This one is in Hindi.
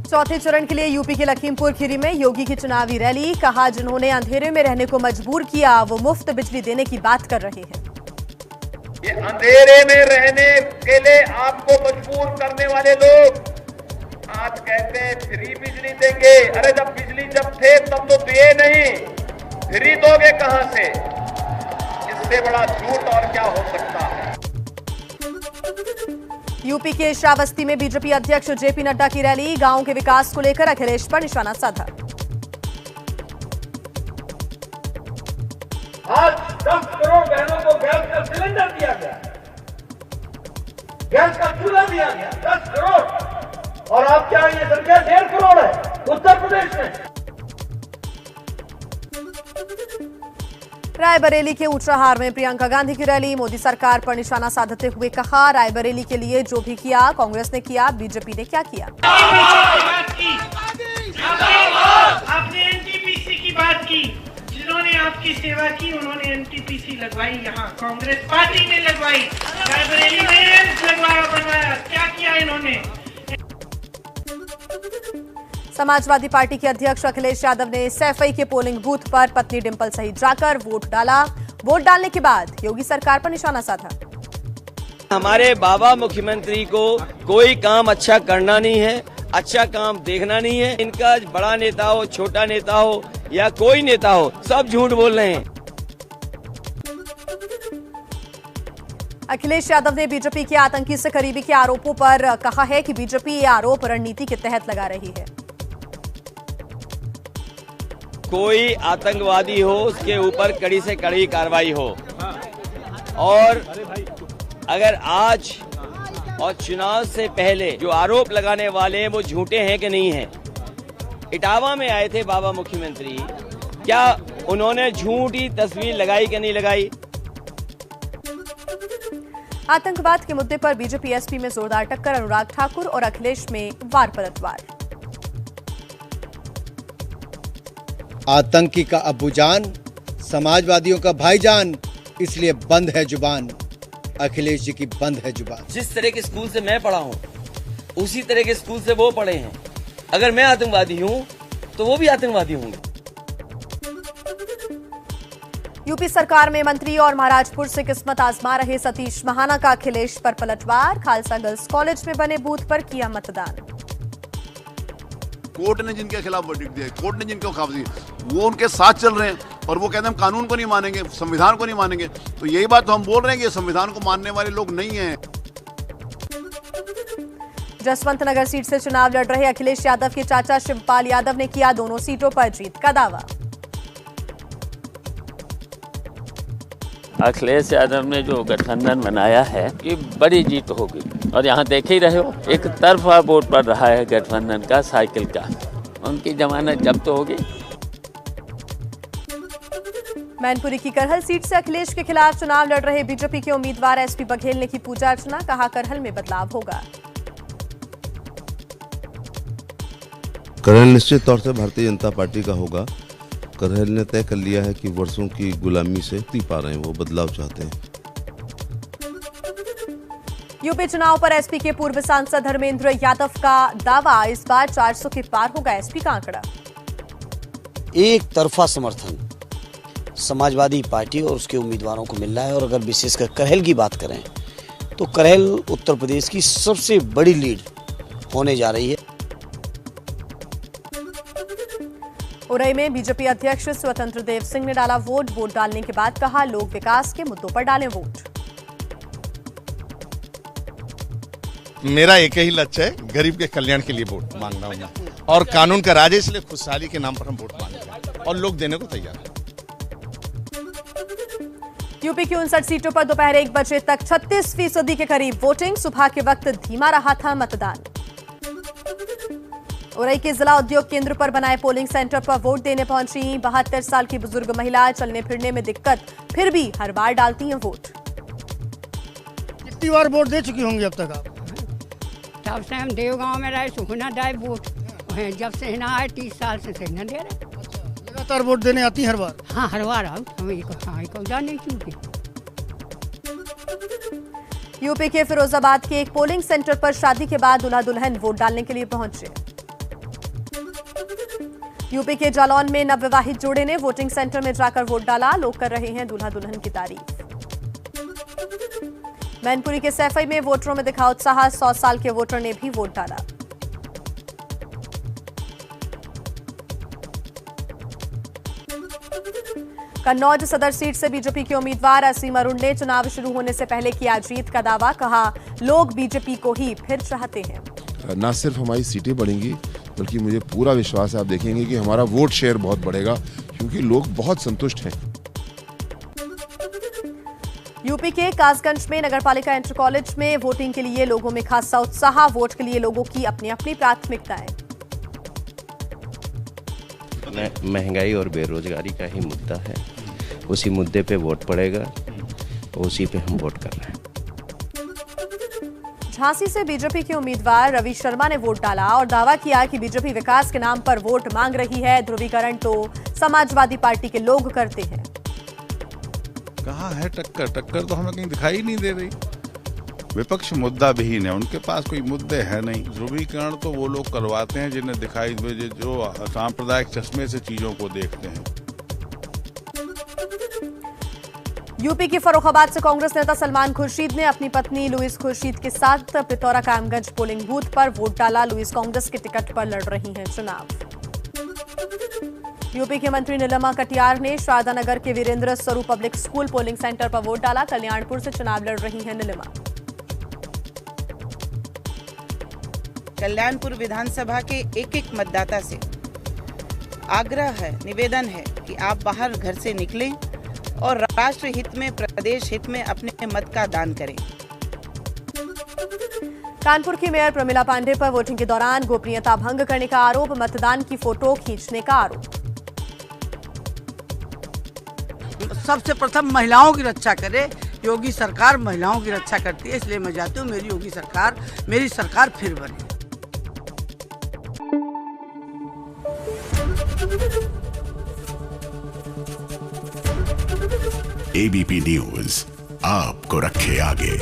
चौथे चरण के लिए यूपी के लखीमपुर खीरी में योगी की चुनावी रैली। कहा, जिन्होंने अंधेरे में रहने को मजबूर किया वो मुफ्त बिजली देने की बात कर रहे हैं। ये अंधेरे में रहने के लिए आपको मजबूर करने वाले लोग आज कहते हैं फ्री बिजली देंगे। अरे जब बिजली जब थे तब तो दिए नहीं, फ्री दोगे कहां से? इससे बड़ा झूठ और क्या हो सकता है। यूपी के श्रावस्ती में बीजेपी अध्यक्ष जेपी नड्डा की रैली। गांव के विकास को लेकर अखिलेश पर निशाना साधा। आज 10 करोड़ बहनों को गैस का सिलेंडर दिया गया, गैस का चूल्हा दिया गया, 10 करोड़। और आपके यहाँ ये संख्या 1.5 करोड़ है उत्तर प्रदेश में। रायबरेली के ऊंचाहार में प्रियंका गांधी की रैली। मोदी सरकार पर निशाना साधते हुए कहा, रायबरेली के लिए जो भी किया कांग्रेस ने किया, बीजेपी ने क्या किया। आपने एनटीपीसी की बात की, जिन्होंने आपकी सेवा की उन्होंने एनटीपीसी लगवाई, यहाँ कांग्रेस पार्टी ने लगवाई। रायबरेली में एम्स लगवाया बनवाया, क्या किया इन्होंने। समाजवादी पार्टी के अध्यक्ष अखिलेश यादव ने सैफई के पोलिंग बूथ पर पत्नी डिंपल सहित जाकर वोट डाला। वोट डालने के बाद योगी सरकार पर निशाना साधा। हमारे बाबा मुख्यमंत्री को कोई काम अच्छा करना नहीं है, अच्छा काम देखना नहीं है। इनका बड़ा नेता हो, छोटा नेता हो या कोई नेता हो, सब झूठ बोल रहे हैं। अखिलेश यादव ने बीजेपी के आतंकी से करीबी के आरोपों पर कहा है कि बीजेपी ये आरोप रणनीति के तहत लगा रही है। कोई आतंकवादी हो उसके ऊपर कड़ी से कड़ी कार्रवाई हो। और अगर आज और चुनाव से पहले जो आरोप लगाने वाले हैं वो झूठे हैं कि नहीं हैं। इटावा में आए थे बाबा मुख्यमंत्री, क्या उन्होंने झूठी तस्वीर लगाई कि नहीं लगाई। आतंकवाद के मुद्दे पर बीजेपी एसपी में जोरदार टक्कर। अनुराग ठाकुर और अखिलेश में वार पलटवार। आतंकी का अब्बूजान, समाजवादियों का भाईजान, इसलिए बंद है जुबान। अखिलेश जी की बंद है जुबान। जिस तरह के स्कूल से मैं पढ़ा हूँ उसी तरह के स्कूल से वो पढ़े हैं। अगर मैं आतंकवादी हूँ तो वो भी आतंकवादी होंगे। यूपी सरकार में मंत्री और महाराजपुर से किस्मत आजमा रहे सतीश महाना का अखिलेश पर पलटवार। खालसा गर्ल्स कॉलेज में बने बूथ पर किया मतदान। कोर्ट ने जिनके खिलाफ वर्डिक्ट दिया, कोर्ट ने जिनके खिलाफ दिया, वो उनके साथ चल रहे हैं और वो कहते हैं हम कानून को नहीं मानेंगे, संविधान को नहीं मानेंगे। तो यही बात तो हम बोल रहे हैं कि संविधान को मानने वाले लोग नहीं हैं। जसवंत नगर सीट से चुनाव लड़ रहे अखिलेश यादव के चाचा शिवपाल यादव ने किया दोनों सीटों पर जीत का दावा। अखिलेश यादव ने जो गठबंधन बनाया है ये बड़ी जीत होगी। और यहाँ देख ही रहे हो, एक तरफा वोट पड़ रहा है गठबंधन का, साइकिल का। उनकी जमानत जब्त होगी। मैनपुरी की करहल सीट से अखिलेश के खिलाफ चुनाव लड़ रहे बीजेपी के उम्मीदवार एसपी बघेल ने की पूजा अर्चना। कहा, करहल में बदलाव होगा। करहल निश्चित तौर से भारतीय जनता पार्टी का होगा। करहल ने तय कर लिया है कि वर्षों की गुलामी से मुक्ति पा रहे हैं, वो बदलाव चाहते हैं। यूपी चुनाव पर एसपी के पूर्व सांसद धर्मेंद्र यादव का दावा, इस बार 400 के पार होगा एसपी का आंकड़ा। एक तरफा समर्थन समाजवादी पार्टी और उसके उम्मीदवारों को मिल रहा है। और अगर विशेषकर करहल की बात करें तो करहल उत्तर प्रदेश की सबसे बड़ी लीड होने जा रही है। उरई में बीजेपी अध्यक्ष स्वतंत्र देव सिंह ने डाला वोट। वोट डालने के बाद कहा, लोग विकास के मुद्दों पर डालें वोट। मेरा एक ही लक्ष्य है, गरीब के कल्याण के लिए वोट मांगना हूं और कानून का राज है, इसलिए खुशहाली के नाम पर हम वोट मांगेंगे और लोग देने को तैयार हैं। यूपी की 59 सीटों पर दोपहर 1 बजे तक 36% के करीब वोटिंग। सुबह के वक्त धीमा रहा था मतदान। उरई के जिला उद्योग केंद्र पर बनाए पोलिंग सेंटर पर वोट देने पहुंची 72 साल की बुजुर्ग महिला। चलने फिरने में दिक्कत, फिर भी हर बार डालती हैं वोट। कितनी बार वोट दे चुकी होंगी अब तक आप? तब से हम देवगांव में रहे, सुखना दाए वोट। जब सेना आए 30 साल से सेना दे रहे। लगातार वोट देने आती हर बार? हाँ, हर बार आओ। हम जाने क्यों। यूपी के फिरोजाबाद के एक पोलिंग सेंटर पर शादी के बाद दूल्हा दुल्हन वोट डालने के लिए पहुंचे। यूपी के जालौन में नवविवाहित जोड़े ने वोटिंग सेंटर में जाकर वोट डाला। लोग कर रहे हैं दूल्हा दुल्हन की तारीफ। मैनपुरी के सैफई में वोटरों में दिखा उत्साह। 100 साल के वोटर ने भी वोट डाला। कन्नौज सदर सीट से बीजेपी के उम्मीदवार असीम अरुण ने चुनाव शुरू होने से पहले किया जीत का दावा। कहा, लोग बीजेपी को ही फिर चाहते हैं। न सिर्फ हमारी सीटें बढ़ेंगी बल्कि मुझे पूरा विश्वास है, आप देखेंगे कि हमारा वोट शेयर बहुत बढ़ेगा क्योंकि लोग बहुत संतुष्ट हैं। यूपी के कासगंज में नगरपालिका इंटर कॉलेज में वोटिंग के लिए लोगों में खासा उत्साह। वोट के लिए लोगों की अपनी अपनी प्राथमिकताएं। महंगाई और बेरोजगारी का ही मुद्दा है, उसी मुद्दे पे वोट पड़ेगा, उसी पे हम वोट कर रहे हैं। झांसी से बीजेपी के उम्मीदवार रवि शर्मा ने वोट डाला और दावा किया कि बीजेपी विकास के नाम पर वोट मांग रही है। ध्रुवीकरण तो समाजवादी पार्टी के लोग करते हैं। कहाँ है टक्कर? टक्कर तो हमें कहीं दिखाई नहीं दे रही। विपक्ष मुद्दा विहीन है, उनके पास कोई मुद्दे है नहीं। ध्रुवीकरण तो वो लोग करवाते हैं जिन्हें दिखाई दे, जो सांप्रदायिक चश्मे से चीजों को देखते हैं। यूपी की फर्रुखाबाद से कांग्रेस नेता सलमान खुर्शीद ने अपनी पत्नी लुइस खुर्शीद के साथ पिथौरा कायमगंज पोलिंग बूथ पर वोट डाला। लुइस कांग्रेस के टिकट पर लड़ रही हैं चुनाव। यूपी के मंत्री नीलिमा कटियार ने शारदा नगर के वीरेंद्र स्वरूप पब्लिक स्कूल पोलिंग सेंटर पर वोट डाला। कल्याणपुर से चुनाव लड़ रही हैं नीलिमा। कल्याणपुर विधानसभा के एक एक मतदाता से आग्रह है, निवेदन है कि आप बाहर घर से निकलें और राष्ट्र हित में, प्रदेश हित में अपने मत का दान करें। कानपुर की मेयर प्रमिला पांडे पर वोटिंग के दौरान गोपनीयता भंग करने का आरोप, मतदान की फोटो खींचने का आरोप। सबसे प्रथम महिलाओं की रक्षा करे। योगी सरकार महिलाओं की रक्षा करती है, इसलिए मैं चाहती हूँ मेरी सरकार फिर बने। एबीपी न्यूज आपको रखे आगे।